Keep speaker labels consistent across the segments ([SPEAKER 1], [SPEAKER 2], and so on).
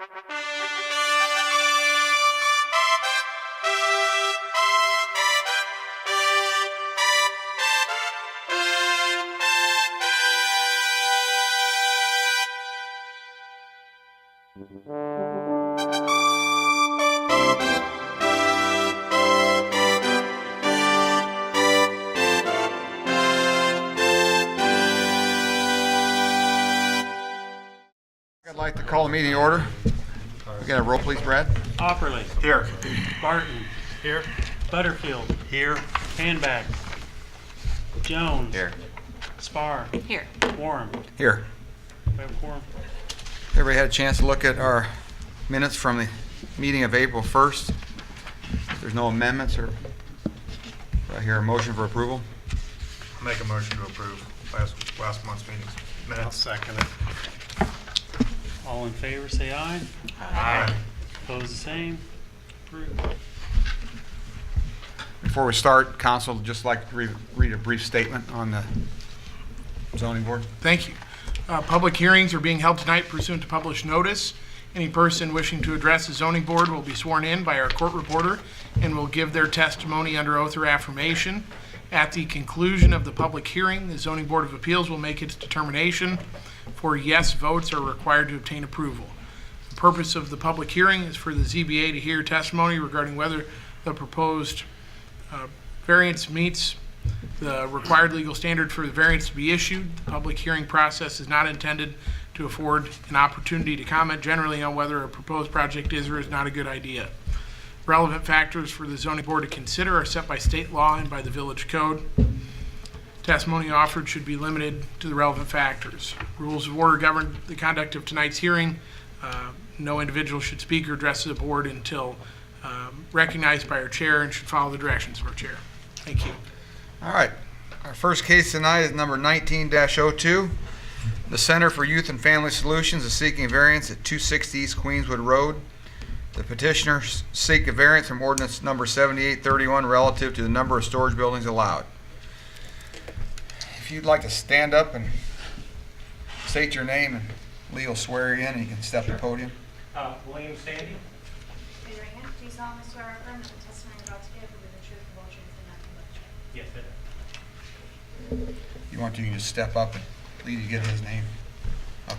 [SPEAKER 1] I'd like to call the meeting to order. We got a roll, please, Brad.
[SPEAKER 2] Opperly.
[SPEAKER 3] Here.
[SPEAKER 2] Barton.
[SPEAKER 3] Here.
[SPEAKER 2] Butterfield.
[SPEAKER 3] Here.
[SPEAKER 2] Handback. Jones.
[SPEAKER 1] Here.
[SPEAKER 2] Spar.
[SPEAKER 4] Here.
[SPEAKER 2] Warren.
[SPEAKER 1] Here.
[SPEAKER 2] We have a quorum.
[SPEAKER 1] Everybody had a chance to look at our minutes from the meeting of April 1st. If there's no amendments, or do I hear a motion for approval?
[SPEAKER 3] Make a motion to approve last month's meetings. Minutes. I'll second it.
[SPEAKER 2] All in favor, say aye.
[SPEAKER 3] Aye.
[SPEAKER 2] Opposed, the same. Approved.
[SPEAKER 1] Before we start, council would just like to read a brief statement on the zoning board.
[SPEAKER 5] Thank you. Public hearings are being held tonight pursuant to published notice. Any person wishing to address the zoning board will be sworn in by our court reporter and will give their testimony under oath or affirmation. At the conclusion of the public hearing, the zoning board of appeals will make its determination. For yes votes are required to obtain approval. The purpose of the public hearing is for the ZBA to hear testimony regarding whether the proposed variance meets the required legal standard for the variance to be issued. The public hearing process is not intended to afford an opportunity to comment generally on whether a proposed project is or is not a good idea. Relevant factors for the zoning board to consider are set by state law and by the village code. Testimony offered should be limited to the relevant factors. Rules of order govern the conduct of tonight's hearing. No individual should speak or address the board until recognized by our chair and should follow the directions of our chair. Thank you.
[SPEAKER 1] All right. Our first case tonight is number 19-02. The Center for Youth and Family Solutions is seeking a variance at 260 East Queenswood Road. The petitioners seek a variance from ordinance number 7831 relative to the number of storage buildings allowed. If you'd like to stand up and state your name, and Lee will swear you in, and you can step to the podium.
[SPEAKER 2] William Sandy.
[SPEAKER 6] Raise your right hand. Do you solemnly swear or affirm that the testimony you're about to give will be the truth, the whole truth, and nothing but the truth?
[SPEAKER 2] Yes, it
[SPEAKER 1] You want to, you can just step up and Lee, you get his name. Okay.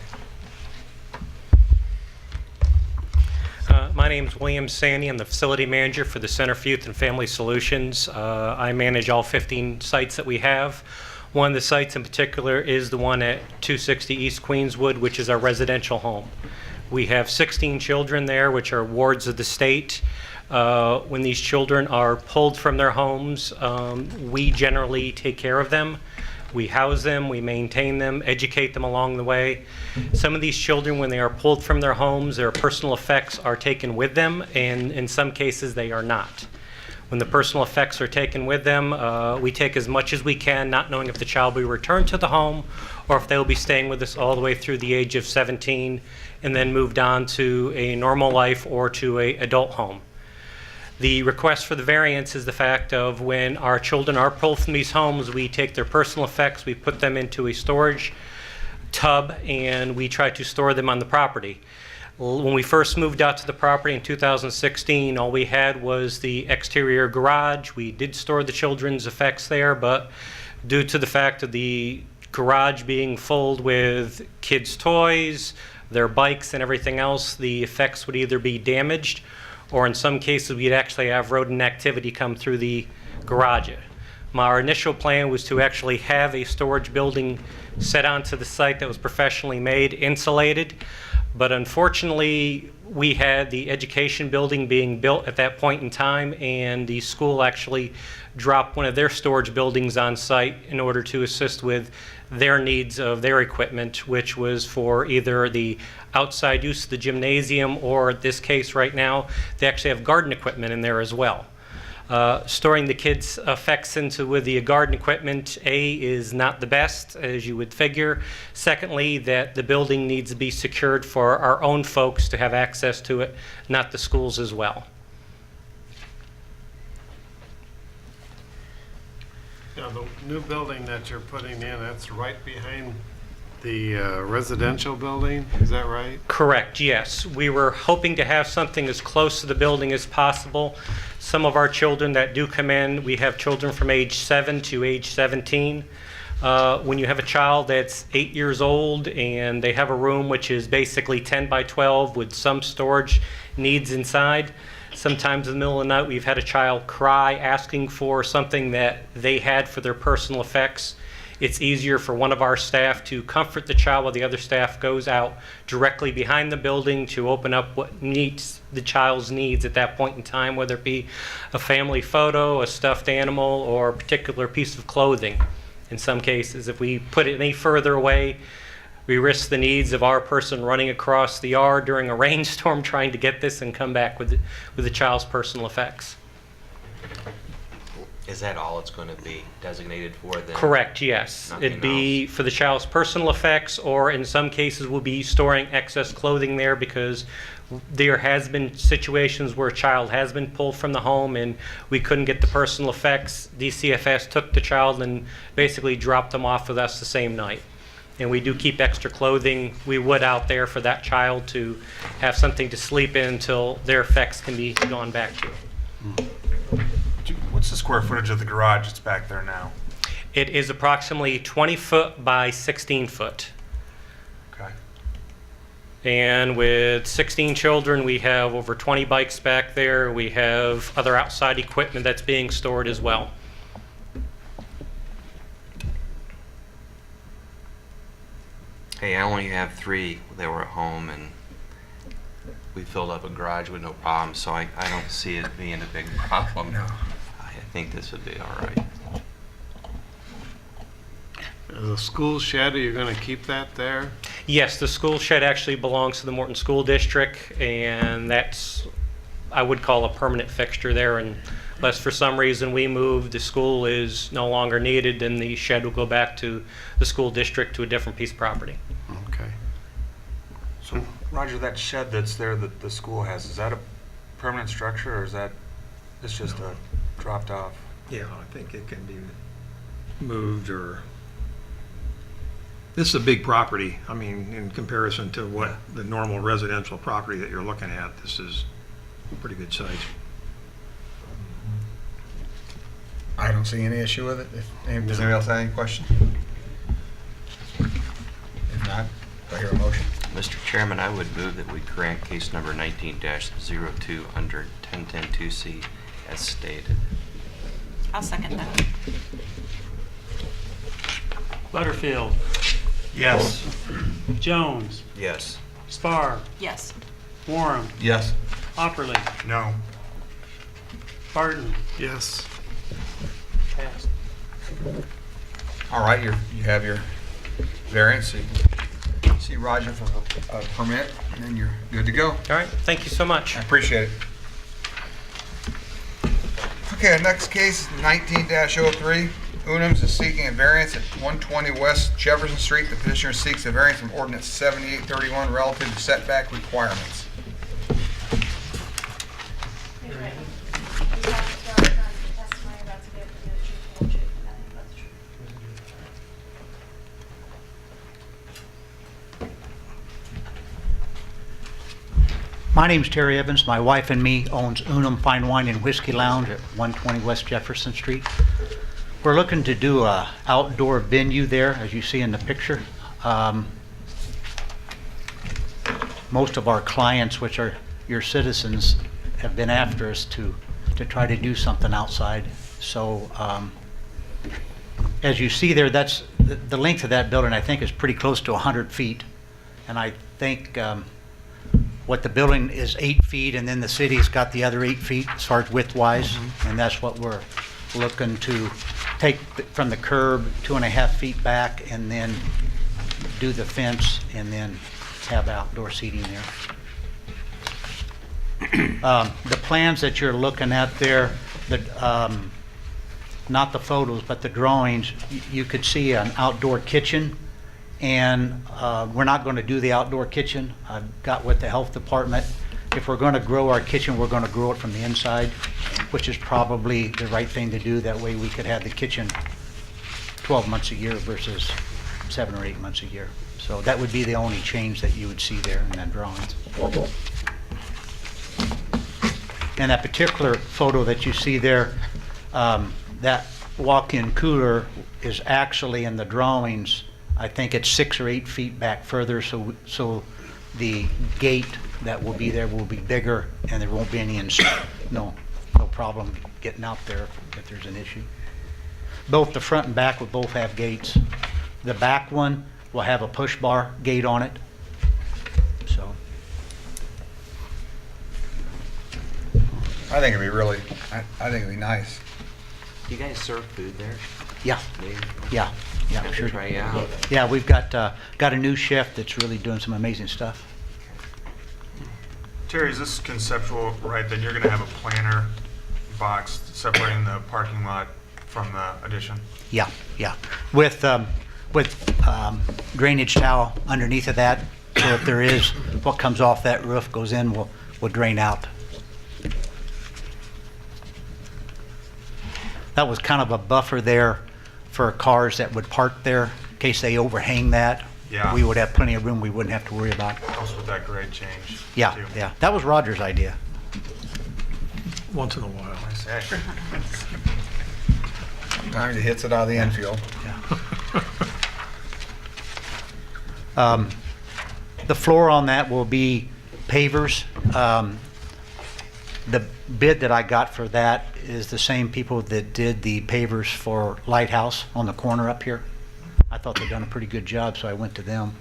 [SPEAKER 7] My name is William Sandy. I'm the facility manager for the Center for Youth and Family Solutions. I manage all 15 sites that we have. One of the sites in particular is the one at 260 East Queenswood, which is our residential home. We have 16 children there, which are wards of the state. When these children are pulled from their homes, we generally take care of them. We house them, we maintain them, educate them along the way. Some of these children, when they are pulled from their homes, their personal effects are taken with them, and in some cases they are not. When the personal effects are taken with them, we take as much as we can, not knowing if the child will be returned to the home or if they'll be staying with us all the way through the age of 17 and then moved on to a normal life or to an adult home. The request for the variance is the fact of when our children are pulled from these homes, we take their personal effects, we put them into a storage tub, and we try to store them on the property. When we first moved out to the property in 2016, all we had was the exterior garage. We did store the children's effects there, but due to the fact of the garage being filled with kids' toys, their bikes, and everything else, the effects would either be damaged or in some cases we'd actually have rodent activity come through the garage. Our initial plan was to actually have a storage building set onto the site that was professionally made, insulated, but unfortunately we had the education building being built at that point in time, and the school actually dropped one of their storage buildings on site in order to assist with their needs of their equipment, which was for either the outside use of the gymnasium, or in this case right now, they actually have garden equipment in there as well. Storing the kids' effects with the garden equipment, A, is not the best, as you would figure. Secondly, that the building needs to be secured for our own folks to have access to it, not the schools as well.
[SPEAKER 8] Yeah, the new building that you're putting in, that's right behind
[SPEAKER 4] the residential building, is that right?
[SPEAKER 7] Correct, yes. We were hoping to have something as close to the building as possible. Some of our children that do come in, we have children from age 7 to age 17. When you have a child that's 8 years old and they have a room which is basically 10 by 12 with some storage needs inside, sometimes in the middle of the night we've had a child cry asking for something that they had for their personal effects. It's easier for one of our staff to comfort the child while the other staff goes out directly behind the building to open up what meets the child's needs at that point in time, whether it be a family photo, a stuffed animal, or a particular piece of clothing. In some cases, if we put it any further away, we risk the needs of our person running across the yard during a rainstorm trying to get this and come back with the child's personal effects.
[SPEAKER 8] Is that all it's going to be designated for then?
[SPEAKER 7] Correct, yes.
[SPEAKER 8] Nothing
[SPEAKER 7] It'd be for the child's personal effects, or in some cases we'll be storing excess clothing there because there has been situations where a child has been pulled from the home and we couldn't get the personal effects. DCFS took the child and basically dropped them off with us the same night. And we do keep extra clothing we would out there for that child to have something to sleep in until their effects can be gone back to.
[SPEAKER 3] What's the square footage of the garage that's back there now?
[SPEAKER 7] It is approximately 20 foot by 16 foot.
[SPEAKER 3] Okay.
[SPEAKER 7] And with 16 children, we have over 20 bikes back there. We have other outside equipment that's being stored as well.
[SPEAKER 8] Hey, I only have 3 that were at home, and we filled up a garage with no problem, so I don't see it being a big problem.
[SPEAKER 1] No.
[SPEAKER 8] I think this would be all right.
[SPEAKER 4] The school shed, are you going to keep that there?
[SPEAKER 7] Yes, the school shed actually belongs to the Morton School District, and that's, I would call a permanent fixture there. Unless for some reason we move, the school is no longer needed, then the shed will go back to the school district to a different piece of property.
[SPEAKER 4] Okay.
[SPEAKER 3] So, Roger, that shed that's there that the school has, is that a permanent structure, or is that, it's just a dropped off?
[SPEAKER 9] Yeah, I think it can be moved or, this is a big property. I mean, in comparison to what the normal residential property that you're looking at, this is a pretty good size.
[SPEAKER 1] I don't see any issue with it. Does anybody else have any questions? If not, do I hear a motion?
[SPEAKER 8] Mr. Chairman, I would move that we grant case number 19-02 under 1010-2C as stated.
[SPEAKER 10] I'll second that.
[SPEAKER 2] Butterfield.
[SPEAKER 3] Yes.
[SPEAKER 2] Jones.
[SPEAKER 8] Yes.
[SPEAKER 2] Spar.
[SPEAKER 10] Yes.
[SPEAKER 2] Warren.
[SPEAKER 1] Yes.
[SPEAKER 2] Opperly.
[SPEAKER 3] No.
[SPEAKER 2] Barton.
[SPEAKER 4] Yes.
[SPEAKER 2] Passed.
[SPEAKER 1] All right, you have your variance. So you can see Roger for a permit, and then you're good to go.
[SPEAKER 7] All right, thank you so much.
[SPEAKER 1] I appreciate it. Okay, next case, 19-03. Unums is seeking a variance at 120 West Jefferson Street. The petitioner seeks a variance from ordinance 7831 relative to setback requirements.
[SPEAKER 6] Please wait. Please have Mr. O'Connor, the testimony about to give will be the truth, the whole truth, and nothing but the truth.
[SPEAKER 11] My name's Terry Evans. My wife and me owns Unum Fine Wine and Whiskey Lounge at 120 West Jefferson Street. We're looking to do a outdoor venue there, as you see in the picture. Most of our clients, which are your citizens, have been after us to try to do something outside. So as you see there, that's the length of that building, I think, is pretty close to 100 feet. And I think what the building is 8 feet, and then the city's got the other 8 feet as far as width-wise, and that's what we're looking to take from the curb 2.5 feet back, and then do the fence, and then have outdoor seating there. The plans that you're looking at there, not the photos, but the drawings, you could see an outdoor kitchen. And we're not going to do the outdoor kitchen. I've got with the health department. If we're going to grow our kitchen, we're going to grow it from the inside, which is probably the right thing to do. That way we could have the kitchen 12 months a year versus 7 or 8 months a year. So that would be the only change that you would see there in that drawing. And that particular photo that you see there, that walk-in cooler is actually in the drawings, I think it's 6 or 8 feet back further, so the gate that will be there will be bigger, and there won't be any, no problem getting out there if there's an issue. Both the front and back will both have gates. The back one will have a push bar gate on it, so.
[SPEAKER 1] I think it'd be really, I think it'd be nice.
[SPEAKER 8] Do you guys serve food there?
[SPEAKER 11] Yeah,
[SPEAKER 8] Maybe?
[SPEAKER 11] yeah,
[SPEAKER 8] Have to
[SPEAKER 11] sure.
[SPEAKER 8] try it out.
[SPEAKER 11] Yeah, we've got a new chef that's really doing some amazing stuff.
[SPEAKER 3] Terry, is this conceptual, right, that you're gonna have a planter box separating the parking lot from the addition?
[SPEAKER 11] Yeah, yeah. With drainage towel underneath of that, so if there is, what comes off that roof goes in, will drain out. That was kind of a buffer there for cars that would park there, in case they overhang that.
[SPEAKER 3] Yeah.
[SPEAKER 11] We would have plenty of room we wouldn't have to worry about.
[SPEAKER 3] Also with that grade change?
[SPEAKER 11] Yeah,
[SPEAKER 3] too.
[SPEAKER 11] yeah. That was Roger's idea.
[SPEAKER 9] Once in a while.
[SPEAKER 3] I say.
[SPEAKER 1] Sometimes he hits it out of the infield.
[SPEAKER 11] The floor on that will be pavers. The bid that I got for that is the same people that did the pavers for Lighthouse on the corner up here. I thought they'd done a pretty good job, so I went to them.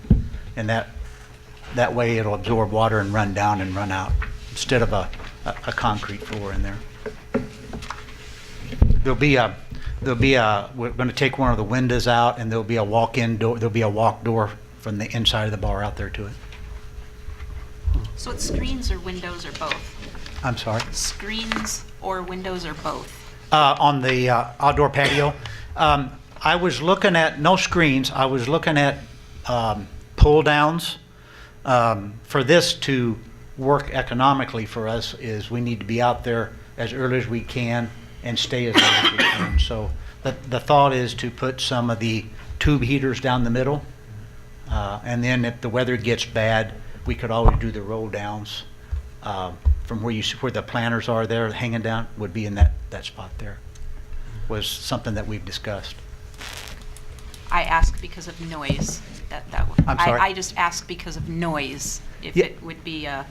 [SPEAKER 11] And that way it'll absorb water and run down and run out, instead of a concrete floor in there. We're going to take one of the windows out, and there'll be a walk-in door, there'll be a walk door from the inside of the bar out there to it.
[SPEAKER 10] So it's screens or windows or both?
[SPEAKER 11] I'm sorry?
[SPEAKER 10] Screens or windows or both?
[SPEAKER 11] On the outdoor patio, I was looking at, no screens, I was looking at pull downs. For this to work economically for us is we need to be out there as early as we can and stay as late as we can. So the thought is to put some of the tube heaters down the middle, and then if the weather gets bad, we could always do the roll downs from where the planters are there hanging down, would be in that spot there. Was something that we've discussed.
[SPEAKER 10] I ask because of noise.
[SPEAKER 11] I'm sorry?
[SPEAKER 10] I just ask because of noise, if
[SPEAKER 11] Yeah.
[SPEAKER 10] it would be a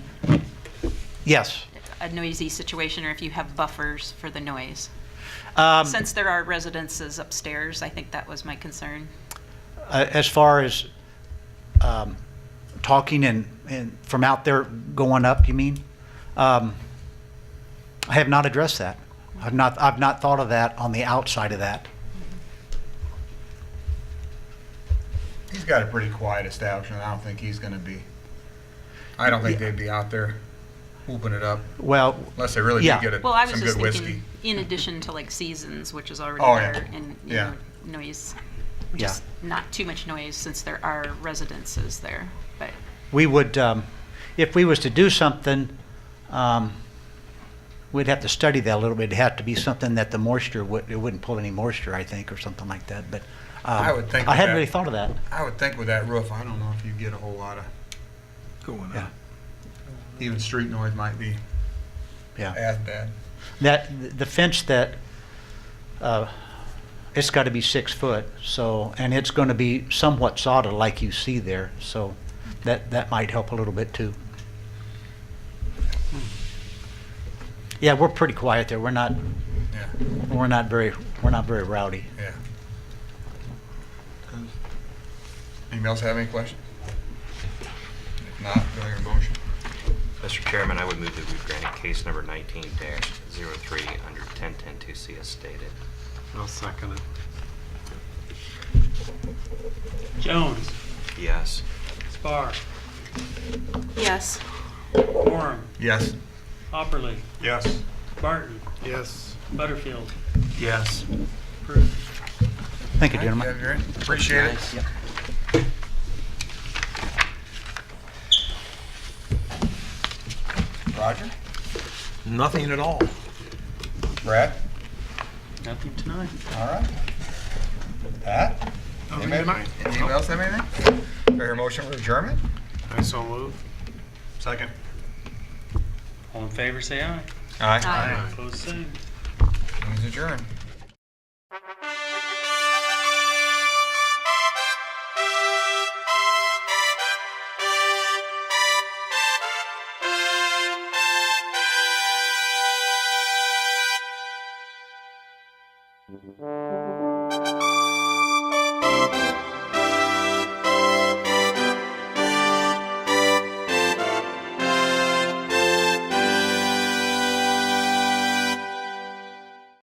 [SPEAKER 11] Yes.
[SPEAKER 10] noisy situation, or if you have buffers for the noise.
[SPEAKER 11] Um,
[SPEAKER 10] Since there are residences upstairs, I think that was my concern.
[SPEAKER 11] As far as talking and from out there going up, you mean? I have not addressed that. I've not thought of that on the outside of that.
[SPEAKER 1] He's got a pretty quiet establishment. I don't think he's gonna be, I don't think they'd be out there whooping it up
[SPEAKER 11] Well,
[SPEAKER 1] unless they really
[SPEAKER 11] Yeah.
[SPEAKER 1] do get
[SPEAKER 10] Well, I was
[SPEAKER 1] some
[SPEAKER 10] just
[SPEAKER 1] good whiskey.
[SPEAKER 10] thinking, in addition to like Seasons, which is already
[SPEAKER 1] Oh, yeah.
[SPEAKER 10] there, and
[SPEAKER 1] Yeah.
[SPEAKER 10] noise,
[SPEAKER 11] Yeah.
[SPEAKER 10] just not too much noise since there are residences there. But
[SPEAKER 11] we would, if we was to do something, we'd have to study that a little bit. It'd have to be something that the moisture it wouldn't pull any moisture, I think, or something like that. But
[SPEAKER 1] I would think
[SPEAKER 11] I
[SPEAKER 1] with
[SPEAKER 11] hadn't
[SPEAKER 1] that-
[SPEAKER 11] really thought of that.
[SPEAKER 1] I would think with that roof, I don't know if you get a whole lot of,
[SPEAKER 9] Going
[SPEAKER 11] Yeah.
[SPEAKER 9] up.
[SPEAKER 1] even street noise might be
[SPEAKER 11] Yeah.
[SPEAKER 1] as bad.
[SPEAKER 11] That the fence that it's got to be 6 foot, so, and it's going to be somewhat solid like you see there, so that might help a little bit too. Yeah, we're pretty quiet there. We're not very rowdy.
[SPEAKER 1] Yeah. Anybody else have any questions? If not, do I hear a motion?
[SPEAKER 8] Mr. Chairman, I would move that we grant case number 19-03 under 10.10.2C as stated.
[SPEAKER 4] I'll second it.
[SPEAKER 2] Jones,
[SPEAKER 8] Yes.
[SPEAKER 2] Spar,
[SPEAKER 10] yes,
[SPEAKER 2] Warren,
[SPEAKER 1] Yes.
[SPEAKER 2] Hopperly,
[SPEAKER 3] Yes.
[SPEAKER 2] Barton,
[SPEAKER 4] Yes.
[SPEAKER 2] Butterfield,
[SPEAKER 3] Yes.
[SPEAKER 2] approved.
[SPEAKER 11] Thank you, gentlemen.
[SPEAKER 1] Yeah, great. Appreciate it.
[SPEAKER 8] Nice.
[SPEAKER 11] Yep.
[SPEAKER 1] Roger?
[SPEAKER 9] Nothing at all.
[SPEAKER 1] Brad?
[SPEAKER 2] Nothing tonight.
[SPEAKER 1] All right. Pat?
[SPEAKER 5] Nothing
[SPEAKER 1] Anybody
[SPEAKER 5] tonight.
[SPEAKER 1] anybody else have anything? Do I hear a motion for adjournment?
[SPEAKER 4] I so move.
[SPEAKER 9] Second.
[SPEAKER 2] All in favor, say aye.
[SPEAKER 1] Aye.
[SPEAKER 2] Opposed, same.
[SPEAKER 1] Meeting's adjourned.
[SPEAKER 6] Thank you.